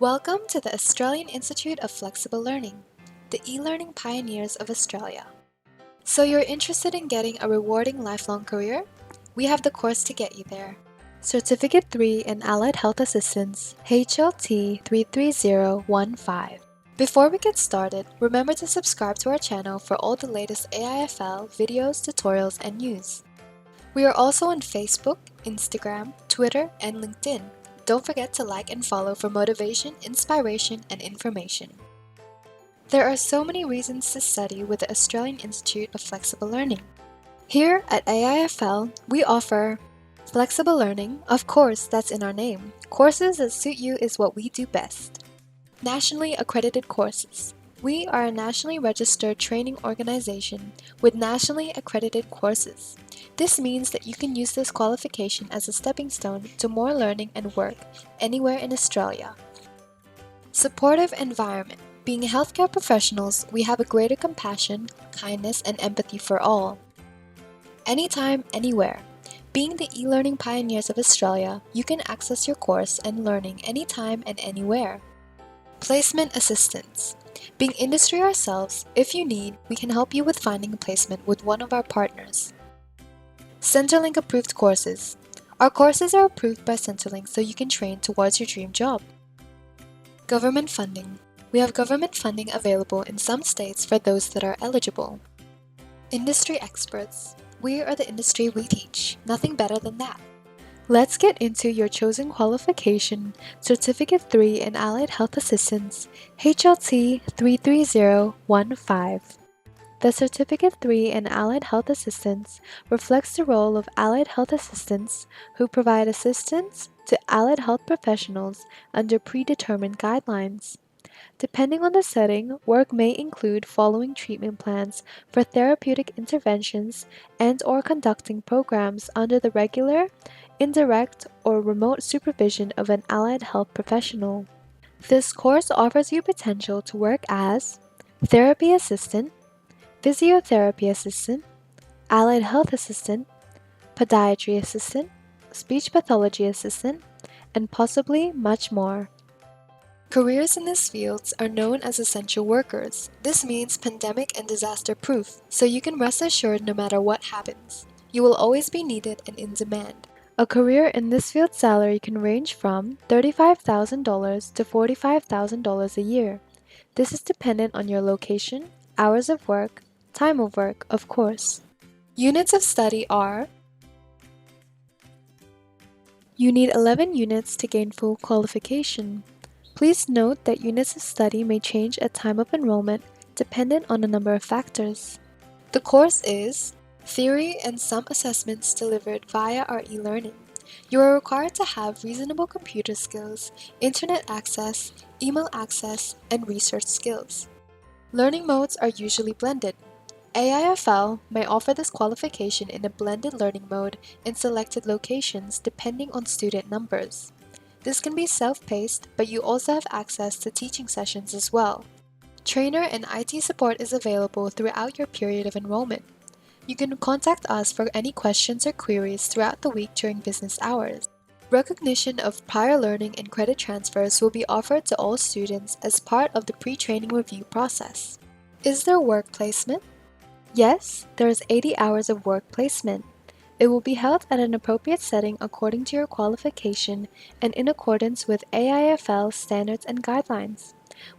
Welcome to the Australian Institute of Flexible Learning, the e-learning pioneers of Australia. So you're interested in getting a rewarding lifelong career? We have the course to get you there. Certificate 3 in Allied Health Assistance, HLT 33015. Before we get started, remember to subscribe to our channel for all the latest AIFL videos, tutorials, and news. We are also on Facebook, Instagram, Twitter, and LinkedIn. Don't forget to like and follow for motivation, inspiration, and information. There are so many reasons to study with the Australian Institute of Flexible Learning. Here at AIFL, we offer flexible learning. Of course, that's in our name. Courses that suit you is what we do best. Nationally accredited courses. We are a nationally registered training organization with nationally accredited courses. This means that you can use this qualification as a stepping stone to more learning and work anywhere in Australia. Supportive environment. Being healthcare professionals, we have a greater compassion, kindness, and empathy for all. Anytime, anywhere. Being the e-learning pioneers of Australia, you can access your course and learning anytime and anywhere. Placement assistance. Being industry ourselves, if you need, we can help you with finding a placement with one of our partners. Centrelink approved courses. Our courses are approved by Centrelink so you can train towards your dream job. Government funding. We have government funding available in some states for those that are eligible. Industry experts. We are the industry we teach. Nothing better than that. Let's get into your chosen qualification, Certificate 3 in Allied Health Assistance, HLT 33015. The Certificate 3 in Allied Health Assistance reflects the role of allied health assistants who provide assistance to allied health professionals under predetermined guidelines. Depending on the setting, work may include following treatment plans for therapeutic interventions and/or conducting programs under the regular, indirect, or remote supervision of an allied health professional. This course offers you potential to work as therapy assistant, physiotherapy assistant, allied health assistant, podiatry assistant, speech pathology assistant, and possibly much more. Careers in these fields are known as essential workers. This means pandemic and disaster proof, so you can rest assured no matter what happens. You will always be needed and in demand. A career in this field salary can range from $35,000 to $45,000 a year. This is dependent on your location, hours of work, time of work, of course. Units of study are: you need 11 units to gain full qualification. Please note that units of study may change at time of enrollment dependent on a number of factors. The course is theory and some assessments delivered via our e-learning. You are required to have reasonable computer skills, internet access, email access, and research skills. Learning modes are usually blended. AIFL may offer this qualification in a blended learning mode in selected locations depending on student numbers. This can be self-paced, but you also have access to teaching sessions as well. Trainer and IT support is available throughout your period of enrollment. You can contact us for any questions or queries throughout the week during business hours. Recognition of prior learning and credit transfers will be offered to all students as part of the pre-training review process. Is there work placement? Yes, there is 80 hours of work placement. It will be held at an appropriate setting according to your qualification and in accordance with AIFL standards and guidelines.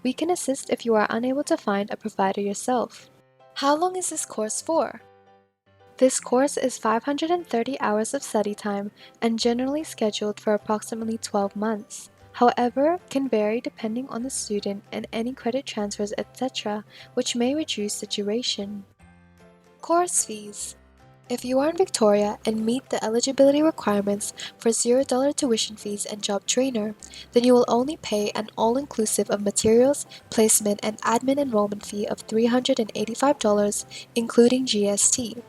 We can assist if you are unable to find a provider yourself. How long is this course for? This course is 530 hours of study time and generally scheduled for approximately 12 months. However, can vary depending on the student and any credit transfers, etc., which may reduce the duration. Course fees. If you are in Victoria and meet the eligibility requirements for $0 tuition fees and job trainer, then you will only pay an all-inclusive of materials, placement, and admin enrollment fee of $385, including GST.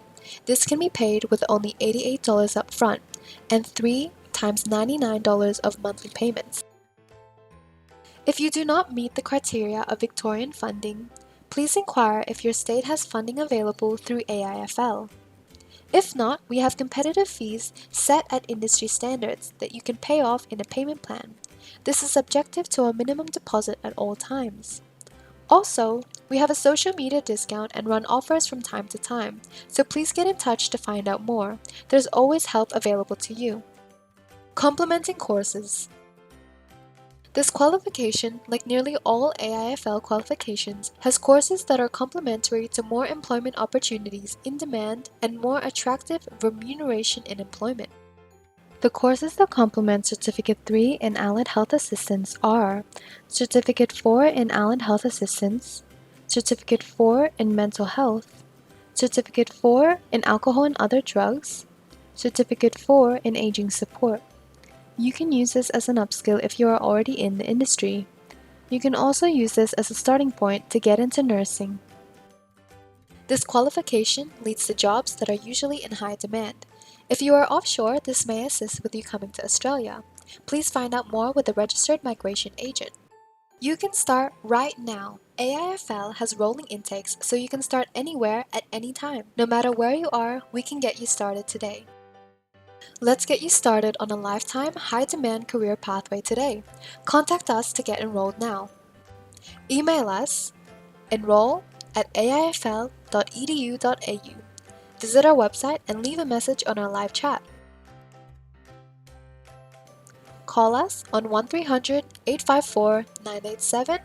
This can be paid with only $88 up front and 3 times $99 of monthly payments. If you do not meet the criteria of Victorian funding, please inquire if your state has funding available through AIFL. If not, we have competitive fees set at industry standards that you can pay off in a payment plan. This is subjective to a minimum deposit at all times. Also, we have a social media discount and run offers from time to time, so please get in touch to find out more. There's always help available to you. Complementing courses. This qualification, like nearly all AIFL qualifications, has courses that are complementary to more employment opportunities in demand and more attractive remuneration in employment. The courses that complement Certificate 3 in Allied Health Assistance are Certificate 4 in Allied Health Assistance, Certificate 4 in Mental Health, Certificate 4 in Alcohol and Other Drugs, Certificate 4 in Aging Support. You can use this as an upskill if you are already in the industry. You can also use this as a starting point to get into nursing. This qualification leads to jobs that are usually in high demand. If you are offshore, this may assist with you coming to Australia. Please find out more with a registered migration agent. You can start right now. AIFL has rolling intakes, so you can start anywhere at any time. No matter where you are, we can get you started today. Let's get you started on a lifetime high-demand career pathway today. Contact us to get enrolled now. Email us enroll@aifl.edu.au. Visit our website and leave a message on our live chat. Call us on 1300 854 987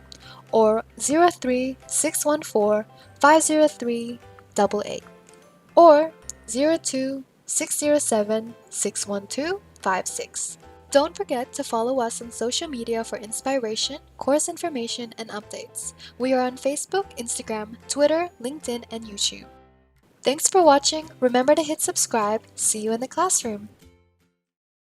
or 03 614 503 88 or 02 607 612 56. Don't forget to follow us on social media for inspiration, course information, and updates. We are on Facebook, Instagram, Twitter, LinkedIn, and YouTube. Thanks for watching. Remember to hit subscribe. See you in the classroom.